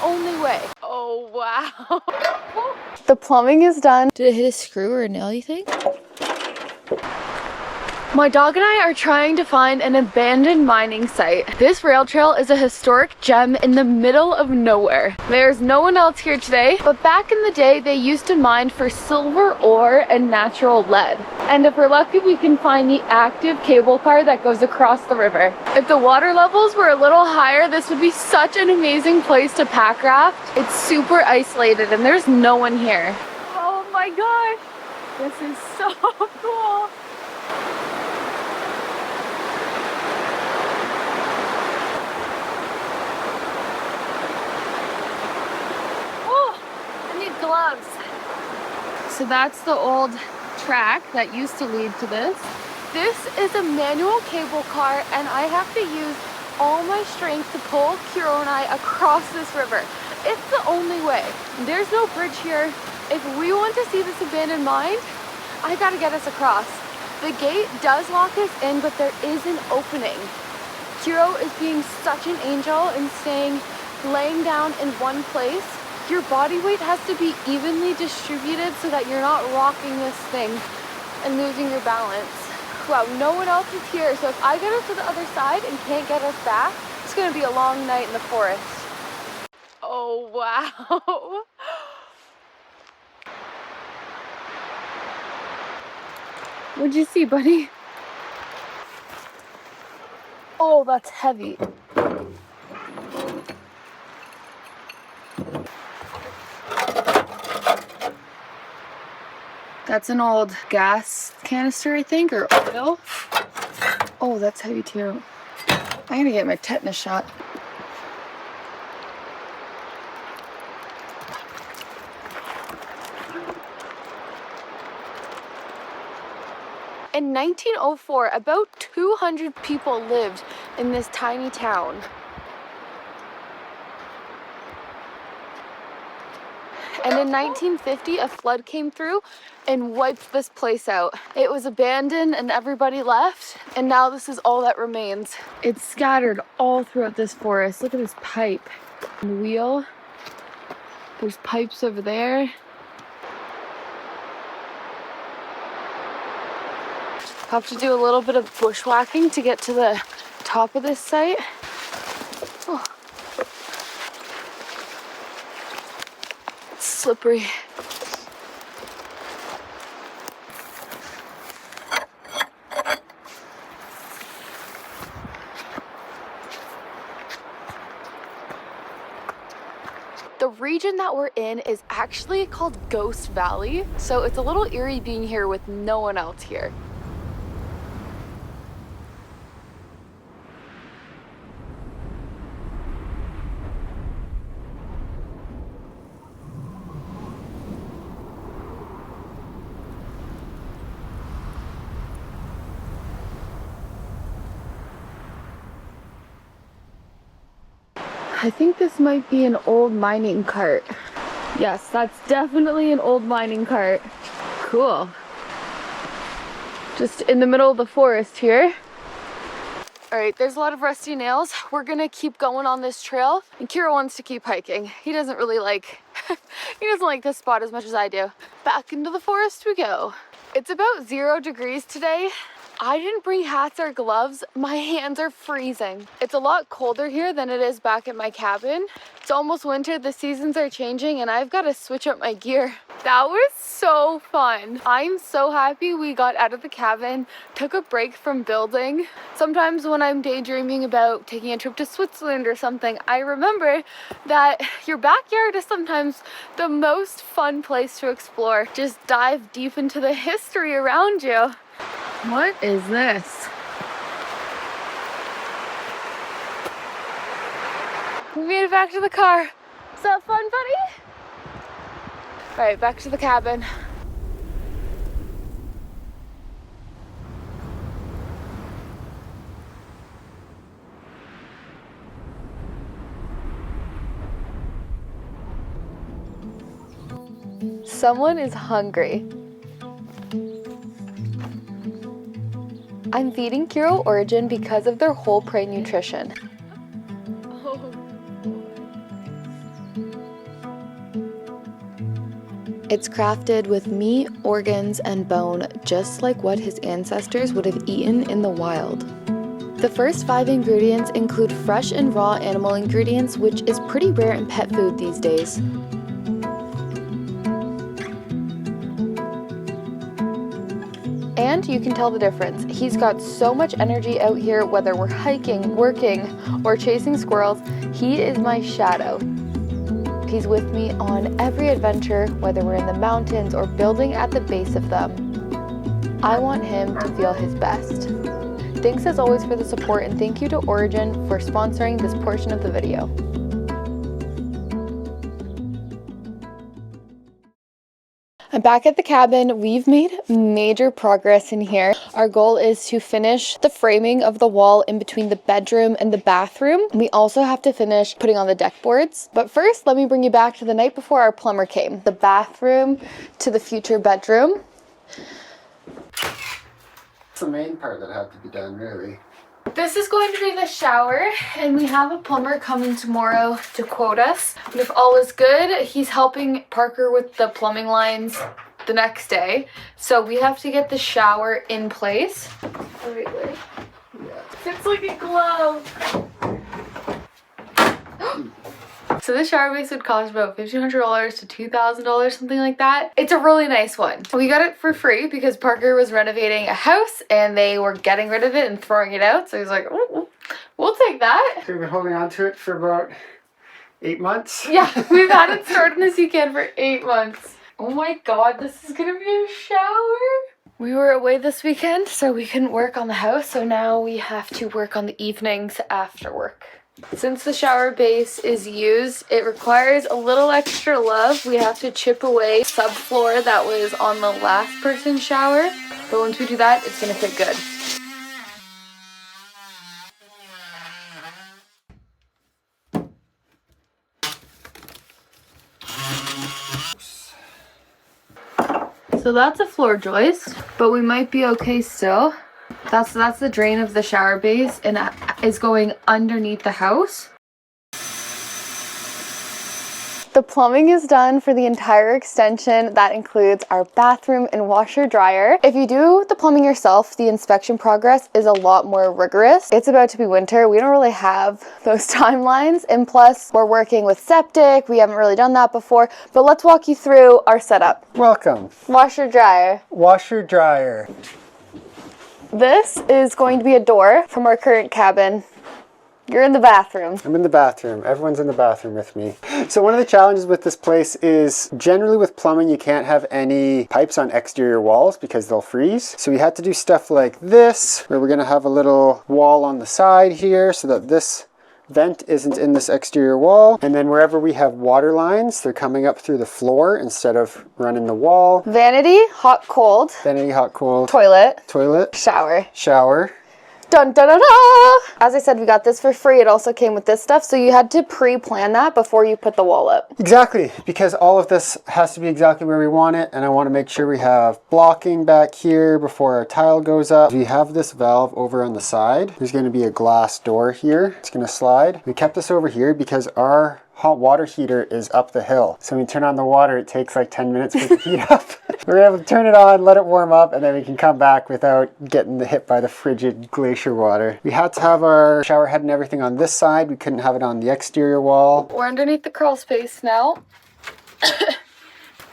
only way. Oh, wow. The plumbing is done. Did it hit a screw or a nail, you think? My dog and I are trying to find an abandoned mining site. This rail trail is a historic gem in the middle of nowhere. There's no one else here today, but back in the day, they used to mine for silver ore and natural lead. And if we're lucky, we can find the active cable car that goes across the river. If the water levels were a little higher, this would be such an amazing place to pack raft. It's super isolated and there's no one here. Oh my gosh, this is so cool. Gloves. So that's the old track that used to lead to this. This is a manual cable car and I have to use all my strength to pull Kyro and I across this river. It's the only way. There's no bridge here. If we want to see this abandoned mine, I gotta get us across. The gate does lock us in, but there is an opening. Kyro is being such an angel and laying down in one place. Your body weight has to be evenly distributed so that you're not rocking this thing and losing your balance. Wow, no one else is here. So if I get us to the other side and can't get us back, it's gonna be a long night in the forest. Oh, wow. What'd you see, buddy? Oh, that's heavy. That's an old gas canister, I think, or oil. Oh, that's heavy too. I'm gonna get my tetanus shot. In 1904, about 200 people lived in this tiny town. And in 1950, a flood came through and wiped this place out. It was abandoned and everybody left, and now this is all that remains. It's scattered all throughout this forest. Look at this pipe and wheel. There's pipes over there. Have to do a little bit of bushwhacking to get to the top of this site. Oh. It's slippery. The region that we're in is actually called Ghost Valley, so it's a little eerie being here with no one else here. I think this might be an old mining cart. Yes, that's definitely an old mining cart. Cool. Just in the middle of the forest here. All right, there's a lot of rusty nails. We're gonna keep going on this trail, and Kyro wants to keep hiking. He doesn't like this spot as much as I do. Back into the forest we go. It's about 0 degrees today. I didn't bring hats or gloves. My hands are freezing. It's a lot colder here than it is back at my cabin. It's almost winter, the seasons are changing, and I've got to switch up my gear. That was so fun. I'm so happy we got out of the cabin, took a break from building. Sometimes when I'm daydreaming about taking a trip to Switzerland or something, I remember that your backyard is sometimes the most fun place to explore. Just dive deep into the history around you. What is this? We made it back to the car. Is that fun, buddy? All right, back to the cabin. Someone is hungry. I'm feeding Kyro Origin because of their whole prey nutrition. Oh boy. It's crafted with meat, organs, and bone, just like what his ancestors would have eaten in the wild. The first 5 ingredients include fresh and raw animal ingredients, which is pretty rare in pet food these days. And you can tell the difference. He's got so much energy out here, whether we're hiking, working, or chasing squirrels. He is my shadow. He's with me on every adventure, whether we're in the mountains or building at the base of them. I want him to feel his best. Thanks as always for the support, and thank you to Origin for sponsoring this portion of the video. I'm back at the cabin. We've made major progress in here. Our goal is to finish the framing of the wall in between the bedroom and the bathroom. We also have to finish putting on the deck boards. But first, let me bring you back to the night before our plumber came. The bathroom to the future bedroom. It's the main part that had to be done, really. This is going to be the shower, and we have a plumber coming tomorrow to quote us. And if all is good, he's helping Parker with the plumbing lines the next day. So we have to get the shower in place. Oh, wait. Yeah. It's like a glove. So this shower base would cost about $1,500 to $2,000, something like that. It's a really nice one. We got it for free because Parker was renovating a house and they were getting rid of it and throwing it out. So he's like, oh, we'll take that. So we've been holding on to it for about 8 months. Yeah, we've had it stored in this weekend for 8 months. Oh my God, this is gonna be a shower. We were away this weekend, so we couldn't work on the house. So now we have to work on the evenings after work. Since the shower base is used, it requires a little extra love. We have to chip away subfloor that was on the last person's shower. But once we do that, it's gonna fit good. So that's a floor joist, but we might be okay still. That's the drain of the shower base, and it is going underneath the house. The plumbing is done for the entire extension. That includes our bathroom and washer dryer. If you do the plumbing yourself, the inspection progress is a lot more rigorous. It's about to be winter. We don't really have those timelines. And plus, we're working with septic. We haven't really done that before. But let's walk you through our setup. Welcome. Washer dryer. Washer dryer. This is going to be a door from our current cabin. You're in the bathroom. I'm in the bathroom. Everyone's in the bathroom with me. So one of the challenges with this place is generally with plumbing, you can't have any pipes on exterior walls because they'll freeze. So we had to do stuff like this, where we're gonna have a little wall on the side here so that this vent isn't in this exterior wall. And then wherever we have water lines, they're coming up through the floor instead of running the wall. Vanity, hot, cold. Vanity, hot, cold. Toilet. Toilet. Shower. Shower. Dun, dun, dun, dun. As I said, we got this for free. It also came with this stuff, so you had to pre-plan that before you put the wall up. Exactly, because all of this has to be exactly where we want it, and I want to make sure we have blocking back here before our tile goes up. We have this valve over on the side. There's going to be a glass door here. It's going to slide. We kept this over here because our hot water heater is up the hill. So when we turn on the water, it takes like 10 minutes for it to heat up. We're able to turn it on, let it warm up, and then we can come back without getting hit by the frigid glacier water. We had to have our shower head and everything on this side. We couldn't have it on the exterior wall. We're underneath the crawl space now.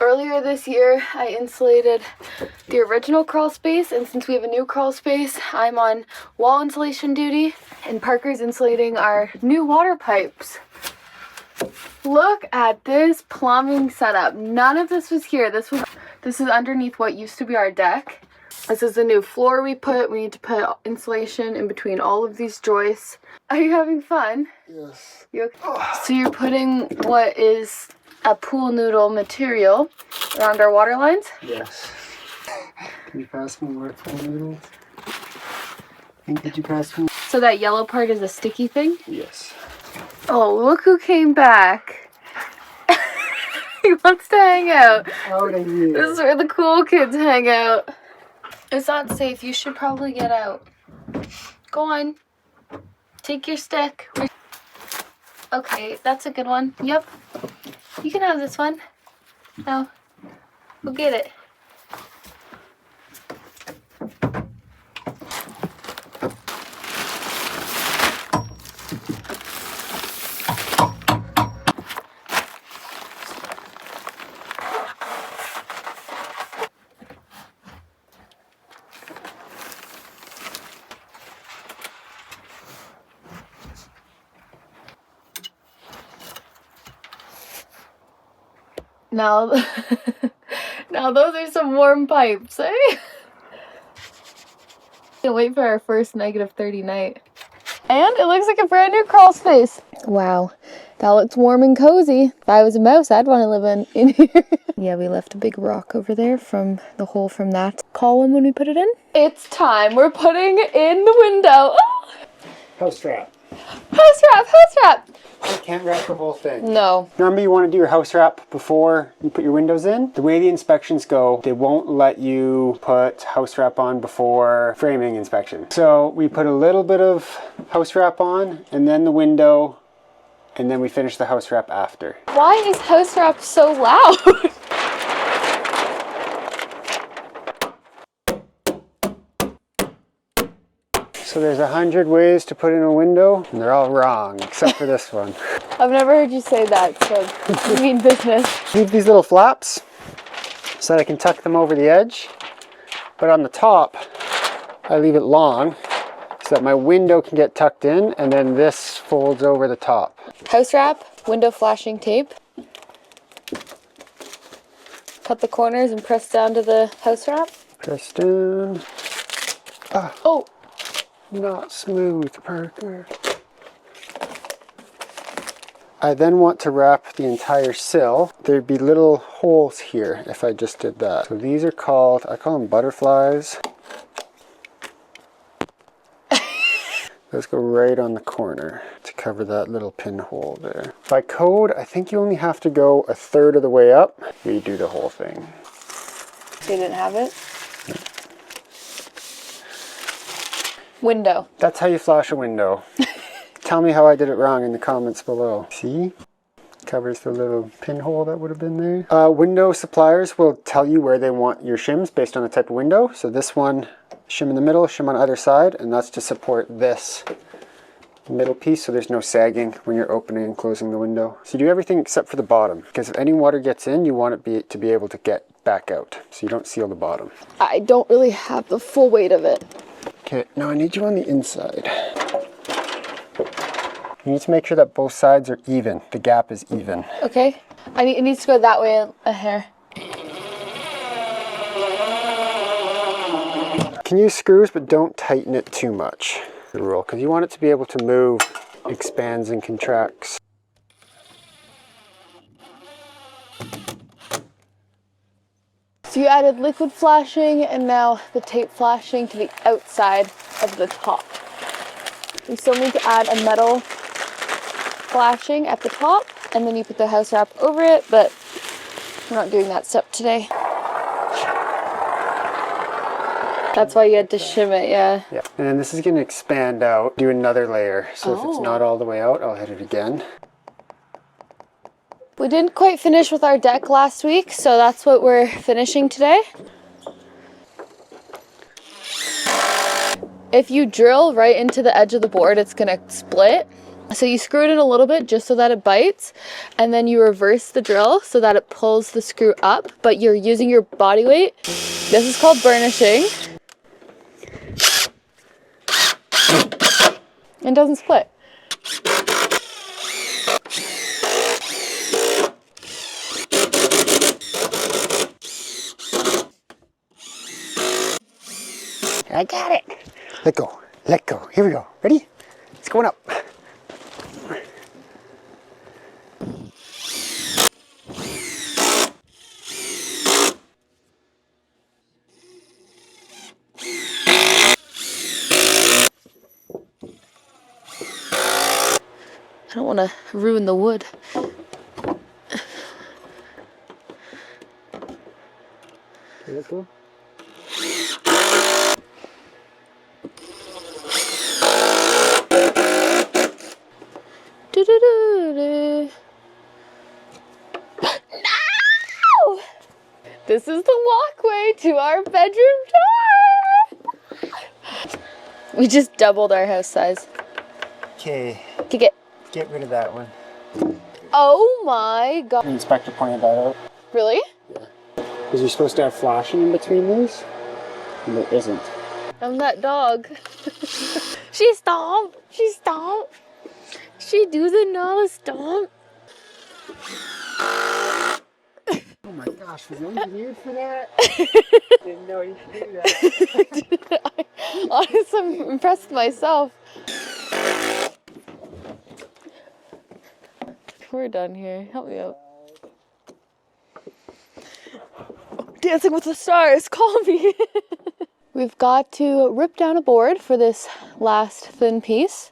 Earlier this year, I insulated the original crawl space, and since we have a new crawl space, I'm on wall insulation duty, and Parker's insulating our new water pipes. Look at this plumbing setup. None of this was here. This is underneath what used to be our deck. This is the new floor we put. We need to put insulation in between all of these joists. Are you having fun? Yes. You okay? So you're putting what is a pool noodle material around our water lines? Yes. Can you pass me more pool noodles? Could you pass me? So that yellow part is a sticky thing? Yes. Oh, look who came back. He wants to hang out. Out of here. This is where the cool kids hang out. It's not safe. You should probably get out. Go on. Take your stick. Okay, that's a good one. Yep. You can have this one. No. Go get it. Now, now those are some warm pipes, eh? Can't wait for our first -30 night. And it looks like a brand new crawl space. Wow, that looks warm and cozy. If I was a mouse, I'd want to live in here. Yeah, we left a big rock over there from the hole from that column when we put it in. It's time. We're putting in the window. House wrap. House wrap, house wrap. You can't wrap the whole thing. No. Remember, you want to do your house wrap before you put your windows in? The way the inspections go, they won't let you put house wrap on before framing inspection. So we put a little bit of house wrap on, and then the window, and then we finish the house wrap after. Why is house wrap so loud? So there's 100 ways to put in a window, and they're all wrong, except for this one. I've never heard you say that, so you mean business. Leave these little flaps so that I can tuck them over the edge. But on the top, I leave it long so that my window can get tucked in, and then this folds over the top. House wrap, window flashing tape. Cut the corners and press down to the house wrap. Press down. Ah, Oh, not smooth, Parker. I then want to wrap the entire sill. There'd be little holes here if I just did that. So these are called, I call them butterflies. Those go right on the corner to cover that little pinhole there. By code, I think you only have to go 1/3 of the way up. Redo the whole thing. so you didn't have it? Window. That's how you flash a window. Tell me how I did it wrong in the comments below. See? Covers the little pinhole that would have been there. Window suppliers will tell you where they want your shims based on the type of window. So this one, shim in the middle, shim on either side, and that's to support this middle piece so there's no sagging when you're opening and closing the window. So you do everything except for the bottom, because if any water gets in, you want it to be able to get back out. So you don't seal the bottom. I don't really have the full weight of it. Okay, now I need you on the inside. You need to make sure that both sides are even. The gap is even. Okay. It needs to go that way a hair. Can use screws, but don't tighten it too much. The rule, because you want it to be able to move, expands and contracts. So you added liquid flashing and now the tape flashing to the outside of the top. We still need to add a metal flashing at the top, and then you put the house wrap over it, but we're not doing that step today. That's why you had to shim it, yeah. Yeah, and then this is going to expand out, do another layer. So if it's not all the way out, I'll hit it again. We didn't quite finish with our deck last week, so that's what we're finishing today. If you drill right into the edge of the board, it's gonna split. So you screw it in a little bit just so that it bites, and then you reverse the drill so that it pulls the screw up, but you're using your body weight. This is called burnishing. And doesn't split. I got it. Let go. Let go. Here we go. Ready? It's going up. I don't want to ruin the wood. Let go. This is the walkway to our bedroom door. We just doubled our house size. Okay. Get rid of that one. Oh my god. The inspector pointed that out. Really? Yeah. Because you're supposed to have flashing in between these, and there isn't. I'm that dog. She stomped. She stomped. She do the nose stomp. Oh my gosh, was I engineered for that? Didn't know you could do that. Honestly, I'm impressed with myself. We're done here. Help me out. Dancing with the Stars, call me. We've got to rip down a board for this last thin piece.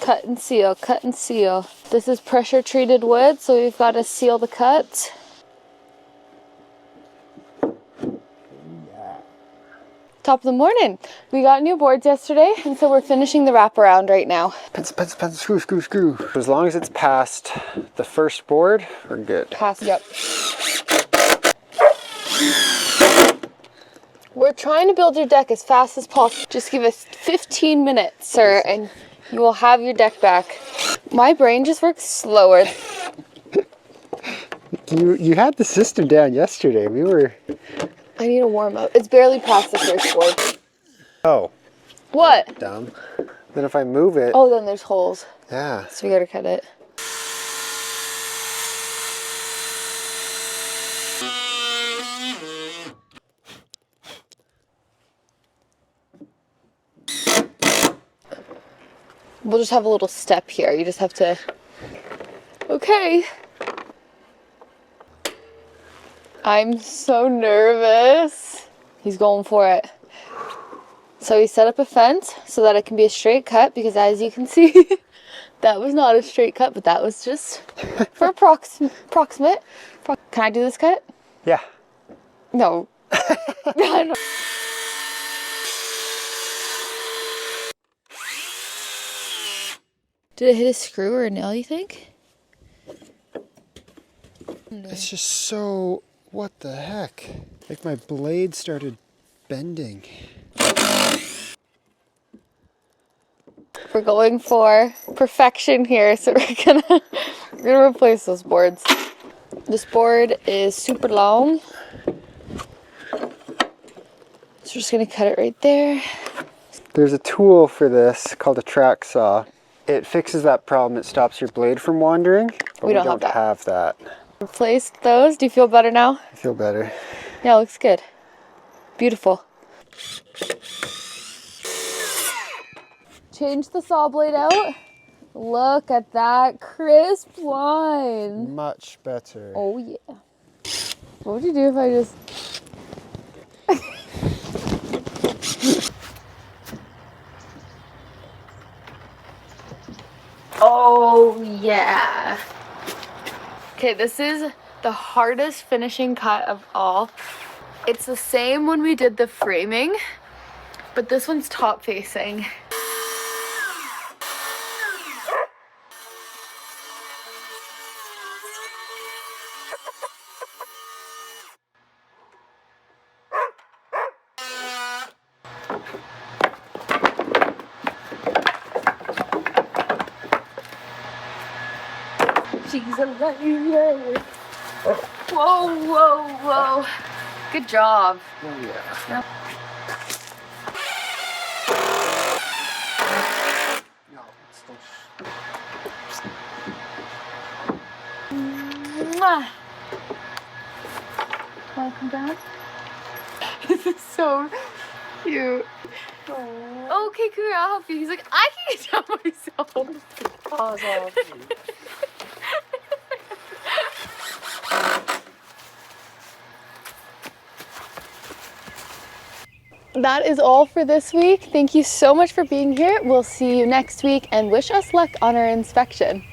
Cut and seal, cut and seal. This is pressure treated wood, so we've got to seal the cut. Top of the morning. We got new boards yesterday, and so we're finishing the wraparound right now. Pencil, screw. As long as it's past the first board, we're good. Past, yep. We're trying to build your deck as fast as possible. Just give us 15 minutes, sir, and you will have your deck back. My brain just works slower. You had the system down yesterday. I need a warm up. It's barely past the first board. Oh. What? Dumb. Then if I move it. Oh, then there's holes. Yeah. So we gotta cut it. We'll just have a little step here. You just have to. Okay. I'm so nervous. He's going for it. So he set up a fence so that it can be a straight cut, because as you can see, that was not a straight cut, but that was just for approximate. Can I do this cut? Yeah. No. No. Did it hit a screw or a nail, you think? It's just so... What the heck? Like my blade started bending. We're going for perfection here, so we're gonna replace those boards. This board is super long, so we're just gonna cut it right there. There's a tool for this called a track saw. It fixes that problem. It stops your blade from wandering, but we don't have that. Replaced those. Do you feel better now? I feel better. Yeah, it looks good. Beautiful. Change the saw blade out. Look at that crisp line. Much better. Oh yeah. What would you do if I just... Oh yeah. Okay, this is the hardest finishing cut of all. It's the same when we did the framing, but this one's top facing. She's alive. Whoa, whoa, whoa. Good job. Oh yeah. No, it's still... Mwah. Wanna come down? This is so cute. Oh. Okay, cool, I'll help you. He's like, I can get down myself. Pause off. That is all for this week. Thank you so much for being here. We'll see you next week, and wish us luck on our inspection.